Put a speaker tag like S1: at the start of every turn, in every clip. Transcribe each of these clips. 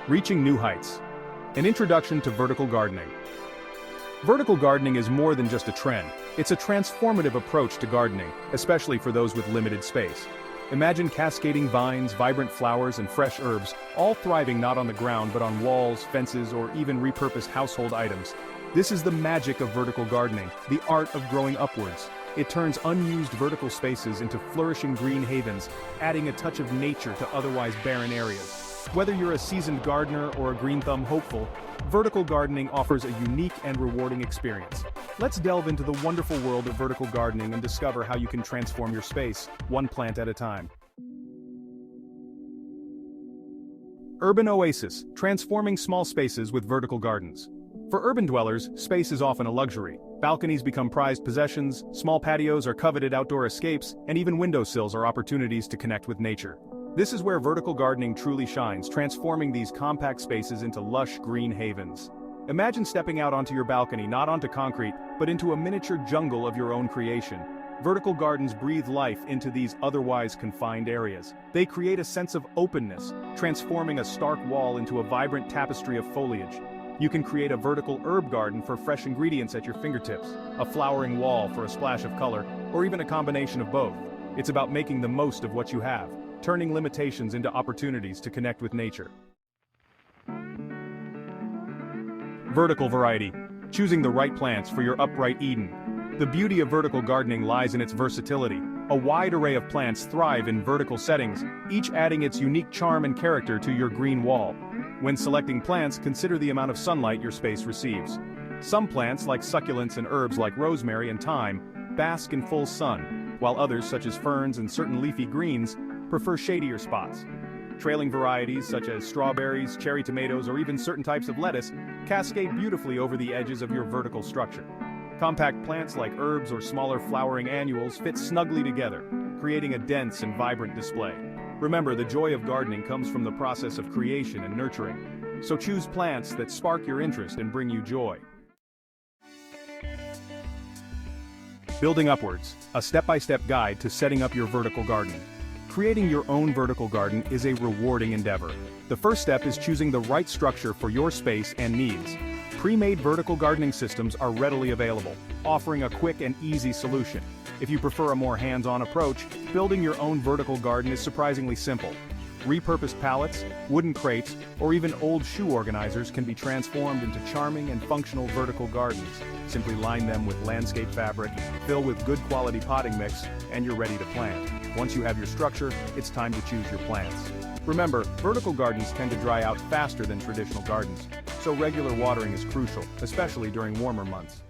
S1: Reaching new heights. An introduction to vertical gardening. Vertical gardening is more than just a trend. It's a transformative approach to gardening, especially for those with limited space. Imagine cascading vines, vibrant flowers, and fresh herbs, all thriving not on the ground but on walls, fences, or even repurposed household items. This is the magic of vertical gardening, the art of growing upwards. It turns unused vertical spaces into flourishing green havens, adding a touch of nature to otherwise barren areas. Whether you're a seasoned gardener or a green thumb hopeful, vertical gardening offers a unique and rewarding experience. Let's delve into the wonderful world of vertical gardening and discover how you can transform your space, one plant at a time. Urban oasis, transforming small spaces with vertical gardens. For urban dwellers, space is often a luxury. Balconies become prized possessions, small patios are coveted outdoor escapes, and even windowsills are opportunities to connect with nature. This is where vertical gardening truly shines, transforming these compact spaces into lush green havens. Imagine stepping out onto your balcony, not onto concrete, but into a miniature jungle of your own creation. Vertical gardens breathe life into these otherwise confined areas. They create a sense of openness, transforming a stark wall into a vibrant tapestry of foliage. You can create a vertical herb garden for fresh ingredients at your fingertips, a flowering wall for a splash of color, or even a combination of both. It's about making the most of what you have, turning limitations into opportunities to connect with nature. Vertical variety. Choosing the right plants for your upright Eden. The beauty of vertical gardening lies in its versatility. A wide array of plants thrive in vertical settings, each adding its unique charm and character to your green wall. When selecting plants, consider the amount of sunlight your space receives. Some plants, like succulents and herbs like rosemary and thyme, bask in full sun, while others, such as ferns and certain leafy greens, prefer shadier spots. Trailing varieties such as strawberries, cherry tomatoes, or even certain types of lettuce cascade beautifully over the edges of your vertical structure. Compact plants like herbs or smaller flowering annuals fit snugly together, creating a dense and vibrant display. Remember, the joy of gardening comes from the process of creation and nurturing. So choose plants that spark your interest and bring you joy. Building upwards, a step-by-step guide to setting up your vertical garden. Creating your own vertical garden is a rewarding endeavor. The first step is choosing the right structure for your space and needs. Pre-made vertical gardening systems are readily available, offering a quick and easy solution. If you prefer a more hands-on approach, building your own vertical garden is surprisingly simple. Repurposed pallets, wooden crates, or even old shoe organizers can be transformed into charming and functional vertical gardens. Simply line them with landscape fabric, fill with good quality potting mix, and you're ready to plant. Once you have your structure, it's time to choose your plants. Remember, vertical gardens tend to dry out faster than traditional gardens, so regular watering is crucial, especially during warmer months.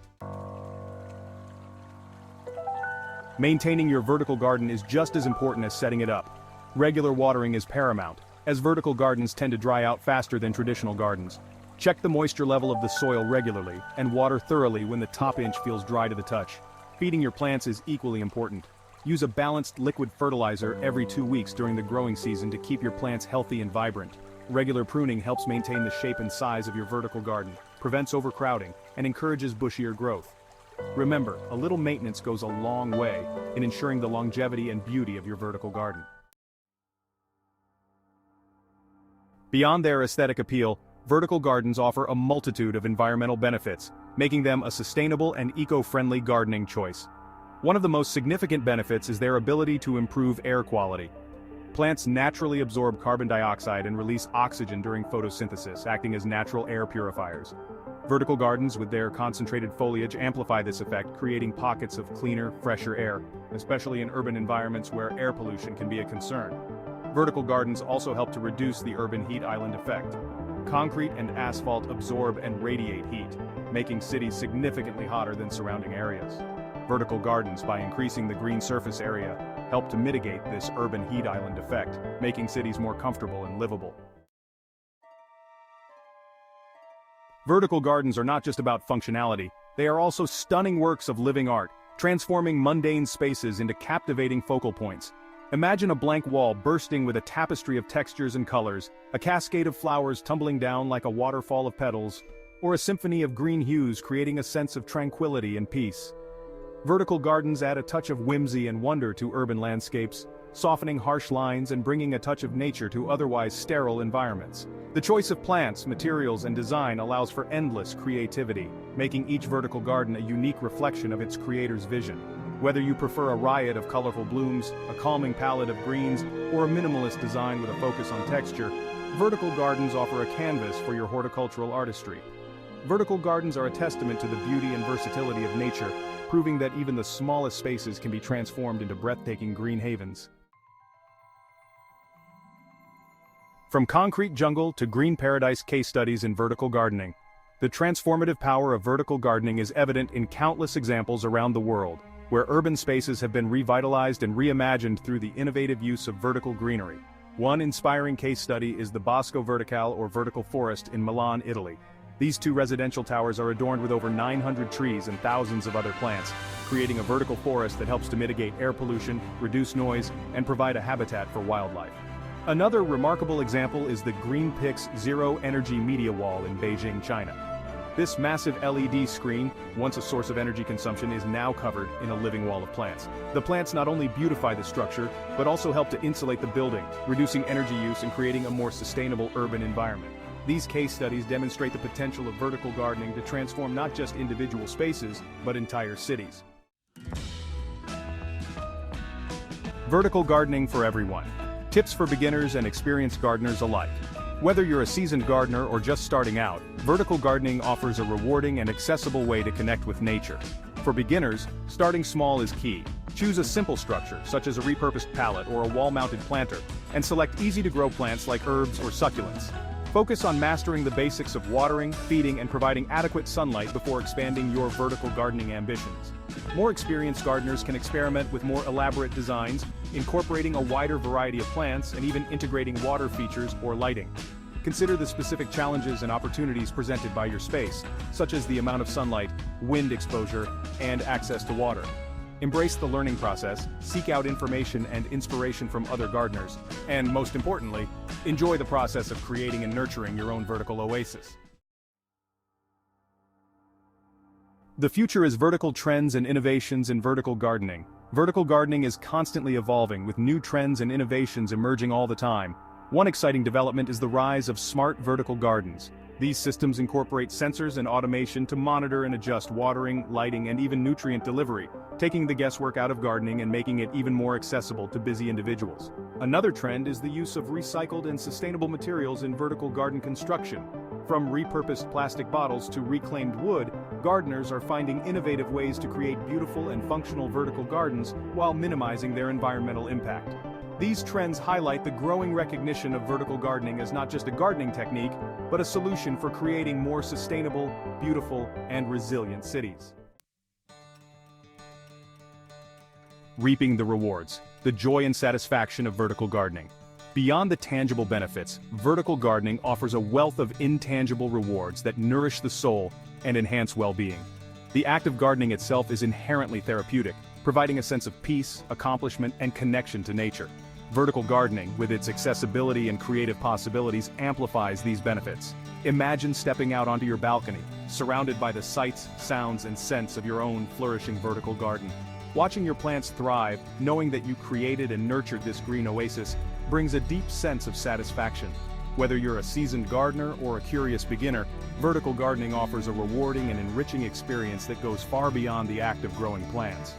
S1: Maintaining your vertical garden is just as important as setting it up. Regular watering is paramount, as vertical gardens tend to dry out faster than traditional gardens. Check the moisture level of the soil regularly, and water thoroughly when the top inch feels dry to the touch. Feeding your plants is equally important. Use a balanced liquid fertilizer every 2 weeks during the growing season to keep your plants healthy and vibrant. Regular pruning helps maintain the shape and size of your vertical garden, prevents overcrowding, and encourages bushier growth. Remember, a little maintenance goes a long way in ensuring the longevity and beauty of your vertical garden. Beyond their aesthetic appeal, vertical gardens offer a multitude of environmental benefits, making them a sustainable and eco-friendly gardening choice. One of the most significant benefits is their ability to improve air quality. Plants naturally absorb carbon dioxide and release oxygen during photosynthesis, acting as natural air purifiers. Vertical gardens with their concentrated foliage amplify this effect, creating pockets of cleaner, fresher air, especially in urban environments where air pollution can be a concern. Vertical gardens also help to reduce the urban heat island effect. Concrete and asphalt absorb and radiate heat, making cities significantly hotter than surrounding areas. Vertical gardens, by increasing the green surface area, help to mitigate this urban heat island effect, making cities more comfortable and livable. Vertical gardens are not just about functionality, they are also stunning works of living art, transforming mundane spaces into captivating focal points. Imagine a blank wall bursting with a tapestry of textures and colors, a cascade of flowers tumbling down like a waterfall of petals, or a symphony of green hues creating a sense of tranquility and peace. Vertical gardens add a touch of whimsy and wonder to urban landscapes, softening harsh lines and bringing a touch of nature to otherwise sterile environments. The choice of plants, materials, and design allows for endless creativity, making each vertical garden a unique reflection of its creator's vision. Whether you prefer a riot of colorful blooms, a calming palette of greens, or a minimalist design with a focus on texture, vertical gardens offer a canvas for your horticultural artistry. Vertical gardens are a testament to the beauty and versatility of nature, proving that even the smallest spaces can be transformed into breathtaking green havens. From concrete jungle to green paradise case studies in vertical gardening, the transformative power of vertical gardening is evident in countless examples around the world, where urban spaces have been revitalized and reimagined through the innovative use of vertical greenery. One inspiring case study is the Bosco Verticale or vertical forest in Milan, Italy. These two residential towers are adorned with over 900 trees and thousands of other plants, creating a vertical forest that helps to mitigate air pollution, reduce noise, and provide a habitat for wildlife. Another remarkable example is the GreenPix zero-energy media wall in Beijing, China. This massive LED screen, once a source of energy consumption, is now covered in a living wall of plants. The plants not only beautify the structure, but also help to insulate the building, reducing energy use and creating a more sustainable urban environment. These case studies demonstrate the potential of vertical gardening to transform not just individual spaces, but entire cities. Vertical gardening for everyone. Tips for beginners and experienced gardeners alike. Whether you're a seasoned gardener or just starting out, vertical gardening offers a rewarding and accessible way to connect with nature. For beginners, starting small is key. Choose a simple structure, such as a repurposed pallet or a wall-mounted planter, and select easy-to-grow plants like herbs or succulents. Focus on mastering the basics of watering, feeding, and providing adequate sunlight before expanding your vertical gardening ambitions. More experienced gardeners can experiment with more elaborate designs, incorporating a wider variety of plants and even integrating water features or lighting. Consider the specific challenges and opportunities presented by your space, such as the amount of sunlight, wind exposure, and access to water. Embrace the learning process, seek out information and inspiration from other gardeners, and most importantly, enjoy the process of creating and nurturing your own vertical oasis. The future is vertical trends and innovations in vertical gardening. Vertical gardening is constantly evolving, with new trends and innovations emerging all the time. One exciting development is the rise of smart vertical gardens. These systems incorporate sensors and automation to monitor and adjust watering, lighting, and even nutrient delivery, taking the guesswork out of gardening and making it even more accessible to busy individuals. Another trend is the use of recycled and sustainable materials in vertical garden construction. From repurposed plastic bottles to reclaimed wood, gardeners are finding innovative ways to create beautiful and functional vertical gardens while minimizing their environmental impact. These trends highlight the growing recognition of vertical gardening as not just a gardening technique, but a solution for creating more sustainable, beautiful, and resilient cities. Reaping the rewards, the joy and satisfaction of vertical gardening. Beyond the tangible benefits, vertical gardening offers a wealth of intangible rewards that nourish the soul and enhance well-being. The act of gardening itself is inherently therapeutic, providing a sense of peace, accomplishment, and connection to nature. Vertical gardening, with its accessibility and creative possibilities, amplifies these benefits. Imagine stepping out onto your balcony, surrounded by the sights, sounds, and scents of your own flourishing vertical garden. Watching your plants thrive, knowing that you created and nurtured this green oasis, brings a deep sense of satisfaction. Whether you're a seasoned gardener or a curious beginner, vertical gardening offers a rewarding and enriching experience that goes far beyond the act of growing plants.